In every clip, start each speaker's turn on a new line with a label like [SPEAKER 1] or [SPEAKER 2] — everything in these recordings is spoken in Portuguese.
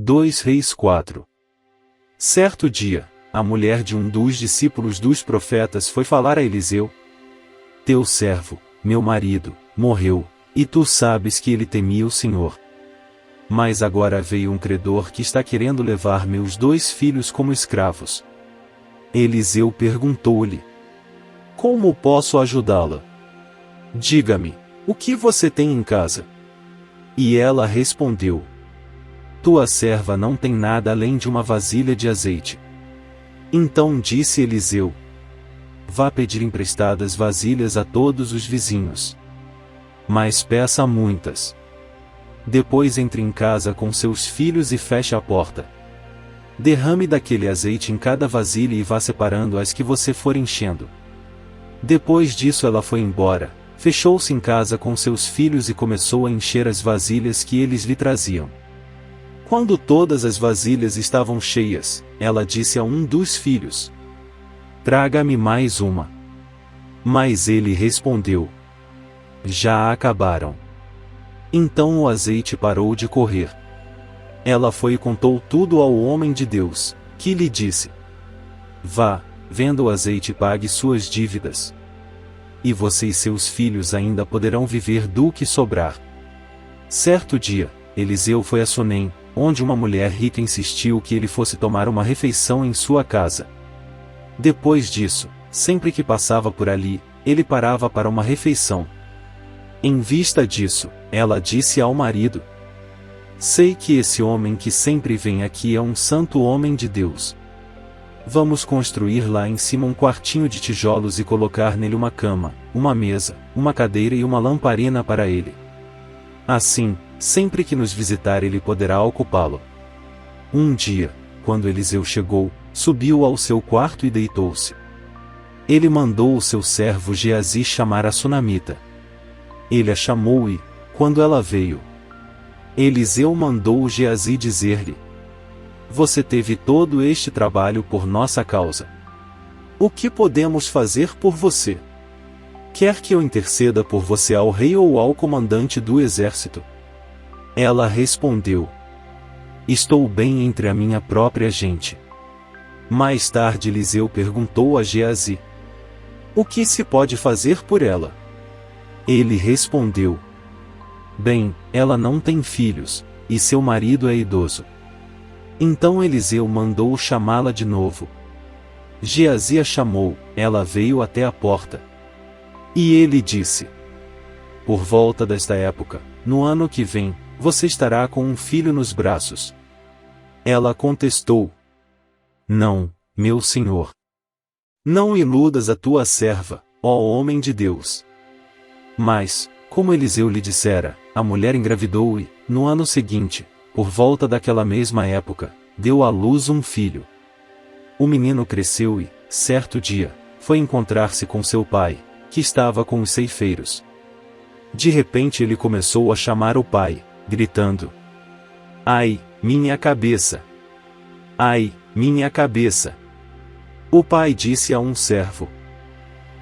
[SPEAKER 1] 2 Reis 4. Certo dia, a mulher de um dos discípulos dos profetas foi falar a Eliseu: Teu servo, meu marido, morreu, e tu sabes que ele temia o Senhor. Mas agora veio um credor que está querendo levar meus 2 filhos como escravos. Eliseu perguntou-lhe: Como posso ajudá-la? Diga-me, o que você tem em casa? E ela respondeu: Tua serva não tem nada além de uma vasilha de azeite. Então disse Eliseu: Vá pedir emprestadas vasilhas a todos os vizinhos. Mas peça muitas. Depois entre em casa com seus filhos e feche a porta. Derrame daquele azeite em cada vasilha e vá separando as que você for enchendo. Depois disso ela foi embora, fechou-se em casa com seus filhos e começou a encher as vasilhas que eles lhe traziam. Quando todas as vasilhas estavam cheias, ela disse a um dos filhos: Traga-me mais uma. Mas ele respondeu: Já acabaram. Então o azeite parou de correr. Ela foi e contou tudo ao homem de Deus, que lhe disse: Vá, venda o azeite e pague suas dívidas. E você e seus filhos ainda poderão viver do que sobrar. Certo dia, Eliseu foi a Sunem, onde uma mulher rica insistiu que ele fosse tomar uma refeição em sua casa. Depois disso, sempre que passava por ali, ele parava para uma refeição. Em vista disso, ela disse ao marido: Sei que esse homem que sempre vem aqui é um santo homem de Deus. Vamos construir lá em cima um quartinho de tijolos e colocar nele uma cama, uma mesa, uma cadeira e uma lamparina para ele. Assim, sempre que nos visitar ele poderá ocupá-lo. Um dia, quando Eliseu chegou, subiu ao seu quarto e deitou-se. Ele mandou o seu servo Geazi chamar a sunamita. Ele a chamou e, quando ela veio, Eliseu mandou Geazi dizer-lhe: Você teve todo este trabalho por nossa causa. O que podemos fazer por você? Quer que eu interceda por você ao rei ou ao comandante do exército? Ela respondeu: Estou bem entre a minha própria gente. Mais tarde Eliseu perguntou a Geazi: O que se pode fazer por ela? Ele respondeu: Bem, ela não tem filhos, e seu marido é idoso. Então Eliseu mandou chamá-la de novo. Geazi a chamou, ela veio até a porta. E ele disse: Por volta desta época, no ano que vem, você estará com um filho nos braços. Ela contestou: Não, meu senhor. Não iludas a tua serva, ó homem de Deus. Mas, como Eliseu lhe dissera, a mulher engravidou e, no ano seguinte, por volta daquela mesma época, deu à luz um filho. O menino cresceu e, certo dia, foi encontrar-se com seu pai, que estava com os ceifeiros. De repente ele começou a chamar o pai, gritando: Ai, minha cabeça! Ai, minha cabeça! O pai disse a um servo: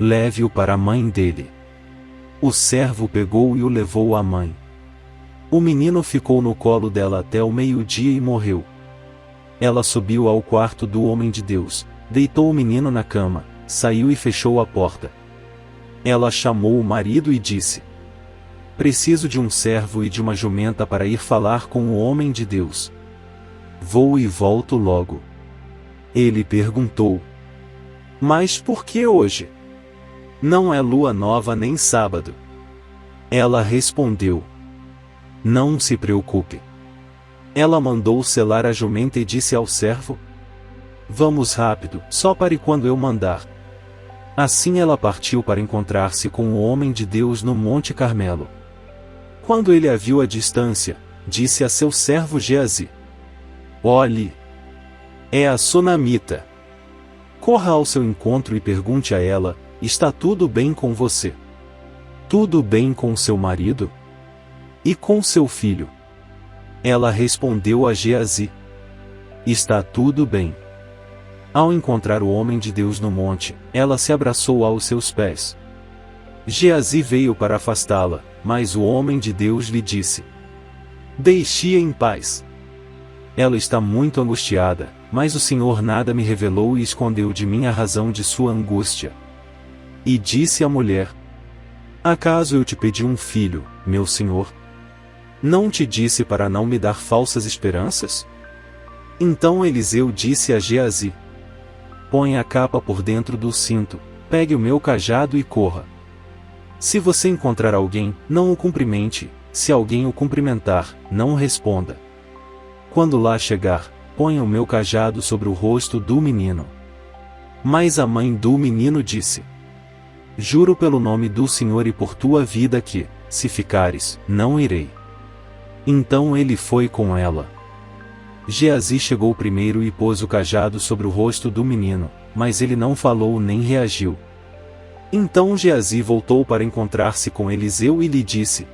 [SPEAKER 1] Leve-o para a mãe dele. O servo pegou e o levou à mãe. O menino ficou no colo dela até o meio-dia e morreu. Ela subiu ao quarto do homem de Deus, deitou o menino na cama, saiu e fechou a porta. Ela chamou o marido e disse: Preciso de um servo e de uma jumenta para ir falar com o homem de Deus. Vou e volto logo. Ele perguntou: Mas por que hoje? Não é lua nova nem sábado. Ela respondeu: Não se preocupe. Ela mandou selar a jumenta e disse ao servo: Vamos rápido, só pare quando eu mandar. Assim ela partiu para encontrar-se com o homem de Deus no Monte Carmelo. Quando ele a viu à distância, disse a seu servo Geazi: Olhe! É a sunamita. Corra ao seu encontro e pergunte a ela: Está tudo bem com você? Tudo bem com seu marido? E com seu filho? Ela respondeu a Geazi: Está tudo bem. Ao encontrar o homem de Deus no monte, ela se abraçou aos seus pés. Geazi veio para afastá-la, mas o homem de Deus lhe disse: Deixe-a em paz. Ela está muito angustiada, mas o Senhor nada me revelou e escondeu de mim a razão de sua angústia. E disse a mulher: Acaso eu te pedi um filho, meu senhor? Não te disse para não me dar falsas esperanças? Então Eliseu disse a Geazi: Põe a capa por dentro do cinto, pegue o meu cajado e corra. Se você encontrar alguém, não o cumprimente, se alguém o cumprimentar, não o responda. Quando lá chegar, ponha o meu cajado sobre o rosto do menino. Mas a mãe do menino disse: Juro pelo nome do Senhor e por tua vida que, se ficares, não irei. Então ele foi com ela. Geazi chegou primeiro e pôs o cajado sobre o rosto do menino, mas ele não falou nem reagiu. Então Geazi voltou para encontrar-se com Eliseu e lhe disse: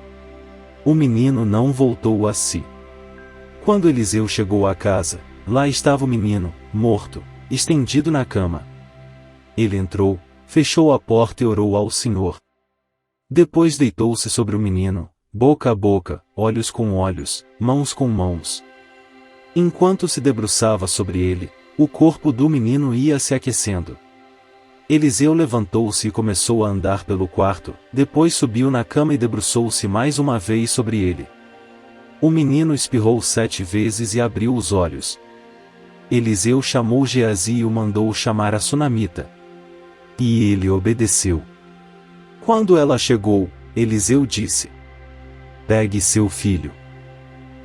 [SPEAKER 1] O menino não voltou a si. Quando Eliseu chegou à casa, lá estava o menino, morto, estendido na cama. Ele entrou, fechou a porta e orou ao Senhor. Depois deitou-se sobre o menino, boca a boca, olhos com olhos, mãos com mãos. Enquanto se debruçava sobre ele, o corpo do menino ia se aquecendo. Eliseu levantou-se e começou a andar pelo quarto, depois subiu na cama e debruçou-se mais uma vez sobre ele. O menino espirrou 7 vezes e abriu os olhos. Eliseu chamou Geazi e o mandou chamar a sunamita. E ele obedeceu. Quando ela chegou, Eliseu disse: Pegue seu filho.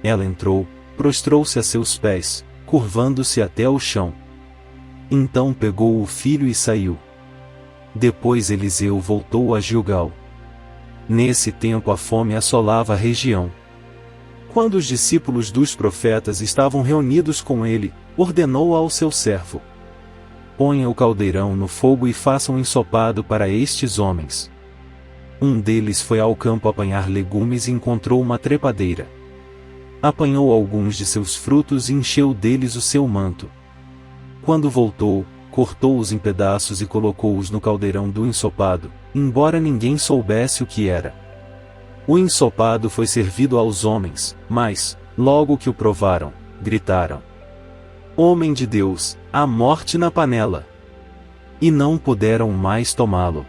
[SPEAKER 1] Ela entrou, prostrou-se a seus pés, curvando-se até ao chão. Então pegou o filho e saiu. Depois Eliseu voltou a Gilgal. Nesse tempo a fome assolava a região. Quando os discípulos dos profetas estavam reunidos com ele, ordenou ao seu servo: Ponha o caldeirão no fogo e faça um ensopado para estes homens. Um deles foi ao campo apanhar legumes e encontrou uma trepadeira. Apanhou alguns de seus frutos e encheu deles o seu manto. Quando voltou, cortou-os em pedaços e colocou-os no caldeirão do ensopado, embora ninguém soubesse o que era. O ensopado foi servido aos homens, mas, logo que o provaram, gritaram: Homem de Deus, há morte na panela! E não puderam mais tomá-lo.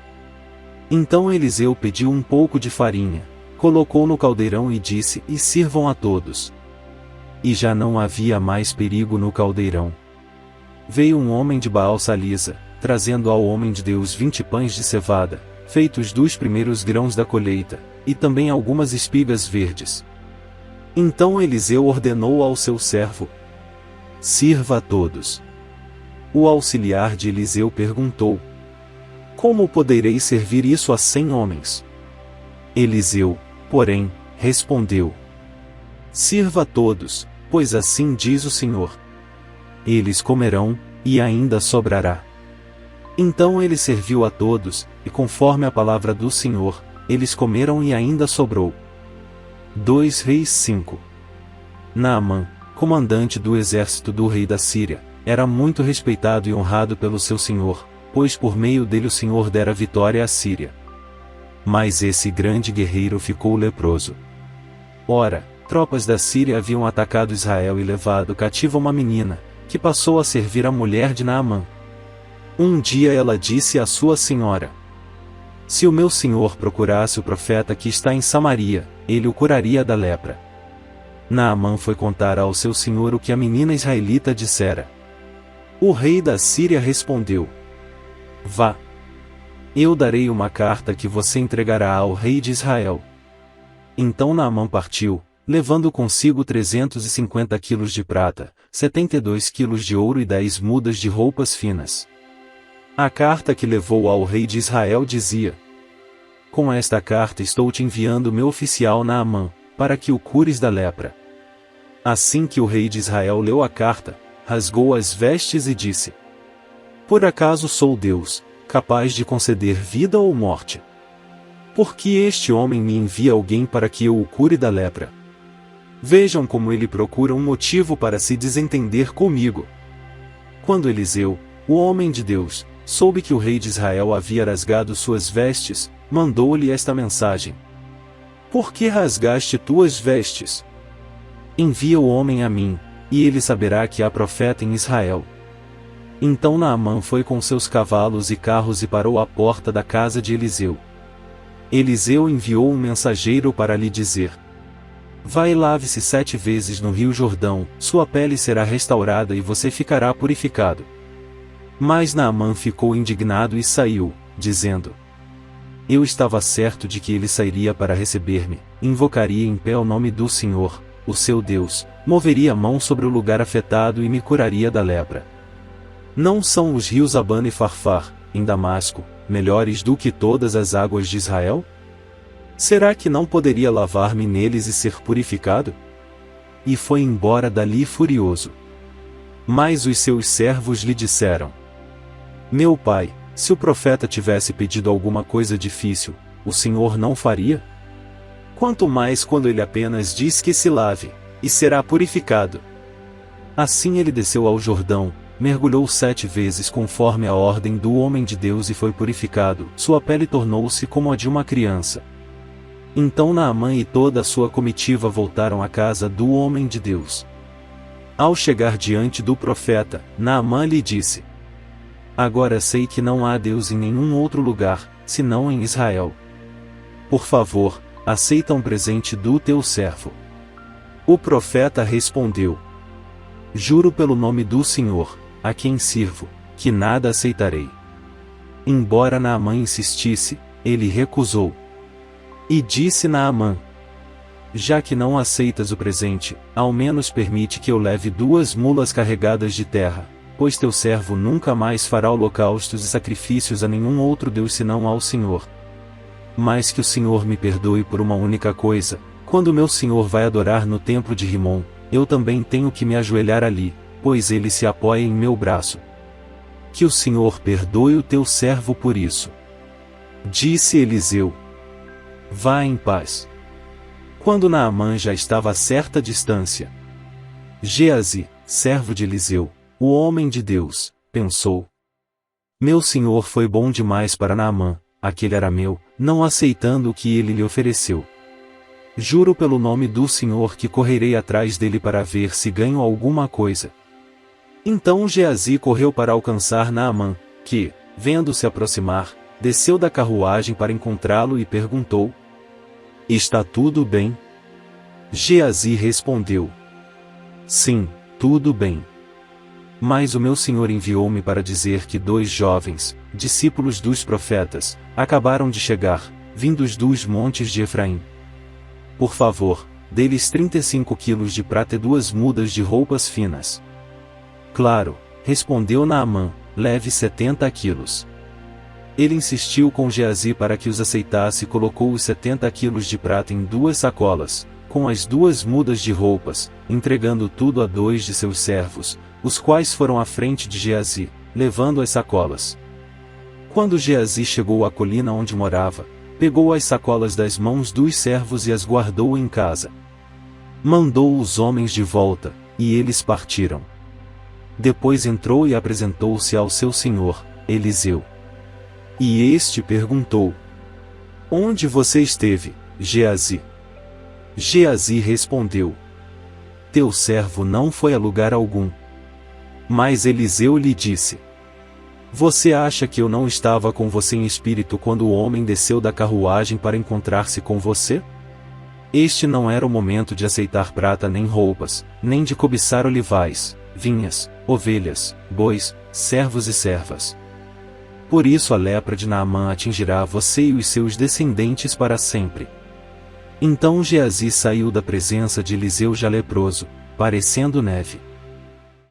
[SPEAKER 1] Então Eliseu pediu um pouco de farinha, colocou no caldeirão e disse: E sirvam a todos. E já não havia mais perigo no caldeirão. Veio um homem de Baal-Salisa, trazendo ao homem de Deus 20 pães de cevada, feitos dos primeiros grãos da colheita, e também algumas espigas verdes. Então Eliseu ordenou ao seu servo: Sirva a todos. O auxiliar de Eliseu perguntou: Como poderei servir isso a 100 homens? Eliseu, porém, respondeu: Sirva a todos, pois assim diz o Senhor. Eles comerão, e ainda sobrará. Então ele serviu a todos, e conforme a palavra do Senhor, eles comeram e ainda sobrou. 2 Reis 5. Naamã, comandante do exército do rei da Síria, era muito respeitado e honrado pelo seu senhor, pois por meio dele o Senhor dera vitória à Síria. Mas esse grande guerreiro ficou leproso. Ora, tropas da Síria haviam atacado Israel e levado cativa uma menina, que passou a servir a mulher de Naamã. Um dia ela disse à sua senhora: Se o meu senhor procurasse o profeta que está em Samaria, ele o curaria da lepra. Naamã foi contar ao seu senhor o que a menina israelita dissera. O rei da Síria respondeu: Vá. Eu darei uma carta que você entregará ao rei de Israel. Então Naamã partiu, levando consigo 350 quilos de prata, 72 quilos de ouro e 10 mudas de roupas finas. A carta que levou ao rei de Israel dizia: Com esta carta estou te enviando meu oficial Naamã, para que o cures da lepra. Assim que o rei de Israel leu a carta, rasgou as vestes e disse: Por acaso sou Deus, capaz de conceder vida ou morte? Por que este homem me envia alguém para que eu o cure da lepra? Vejam como ele procura um motivo para se desentender comigo. Quando Eliseu, o homem de Deus, soube que o rei de Israel havia rasgado suas vestes, mandou-lhe esta mensagem: Por que rasgaste tuas vestes? Envia o homem a mim, e ele saberá que há profeta em Israel. Então Naamã foi com seus cavalos e carros e parou à porta da casa de Eliseu. Eliseu enviou um mensageiro para lhe dizer: vai e lave-se 7 vezes no rio Jordão, sua pele será restaurada e você ficará purificado. Mas Naamã ficou indignado e saiu, dizendo: eu estava certo de que ele sairia para receber-me, invocaria em pé o nome do Senhor, o seu Deus, moveria a mão sobre o lugar afetado e me curaria da lepra. Não são os rios Abana e Farfar, em Damasco, melhores do que todas as águas de Israel? Será que não poderia lavar-me neles e ser purificado? E foi embora dali furioso. Mas os seus servos lhe disseram: meu pai, se o profeta tivesse pedido alguma coisa difícil, o Senhor não faria? Quanto mais quando ele apenas diz que se lave, e será purificado. Assim ele desceu ao Jordão, mergulhou 7 vezes conforme a ordem do homem de Deus e foi purificado, sua pele tornou-se como a de uma criança. Então Naamã e toda a sua comitiva voltaram à casa do homem de Deus. Ao chegar diante do profeta, Naamã lhe disse: agora sei que não há Deus em nenhum outro lugar, senão em Israel. Por favor, aceita um presente do teu servo. O profeta respondeu: juro pelo nome do Senhor, a quem sirvo, que nada aceitarei. Embora Naamã insistisse, ele recusou. E disse Naamã: já que não aceitas o presente, ao menos permite que eu leve 2 mulas carregadas de terra, pois teu servo nunca mais fará holocaustos e sacrifícios a nenhum outro Deus senão ao Senhor. Mas que o Senhor me perdoe por uma única coisa: quando meu senhor vai adorar no templo de Rimom, eu também tenho que me ajoelhar ali, pois ele se apoia em meu braço. Que o Senhor perdoe o teu servo por isso. Disse Eliseu: vá em paz. Quando Naamã já estava a certa distância, Geazi, servo de Eliseu, o homem de Deus, pensou: meu senhor foi bom demais para Naamã, aquele arameu, não aceitando o que ele lhe ofereceu. Juro pelo nome do Senhor que correrei atrás dele para ver se ganho alguma coisa. Então Geazi correu para alcançar Naamã, que, vendo-se aproximar, desceu da carruagem para encontrá-lo e perguntou: está tudo bem? Geazi respondeu: sim, tudo bem. Mas o meu senhor enviou-me para dizer que 2 jovens, discípulos dos profetas, acabaram de chegar, vindos dos montes de Efraim. Por favor, dê-lhes 35 quilos de prata e 2 mudas de roupas finas. Claro, respondeu Naamã, leve 70 quilos. Ele insistiu com Geazi para que os aceitasse e colocou os 70 quilos de prata em 2 sacolas, com as 2 mudas de roupas, entregando tudo a 2 de seus servos, os quais foram à frente de Geazi, levando as sacolas. Quando Geazi chegou à colina onde morava, pegou as sacolas das mãos dos servos e as guardou em casa. Mandou os homens de volta, e eles partiram. Depois entrou e apresentou-se ao seu senhor, Eliseu. E este perguntou: onde você esteve, Geazi? Geazi respondeu: teu servo não foi a lugar algum. Mas Eliseu lhe disse: você acha que eu não estava com você em espírito quando o homem desceu da carruagem para encontrar-se com você? Este não era o momento de aceitar prata nem roupas, nem de cobiçar olivais, vinhas, ovelhas, bois, servos e servas. Por isso a lepra de Naamã atingirá você e os seus descendentes para sempre. Então Geazi saiu da presença de Eliseu já leproso, parecendo neve.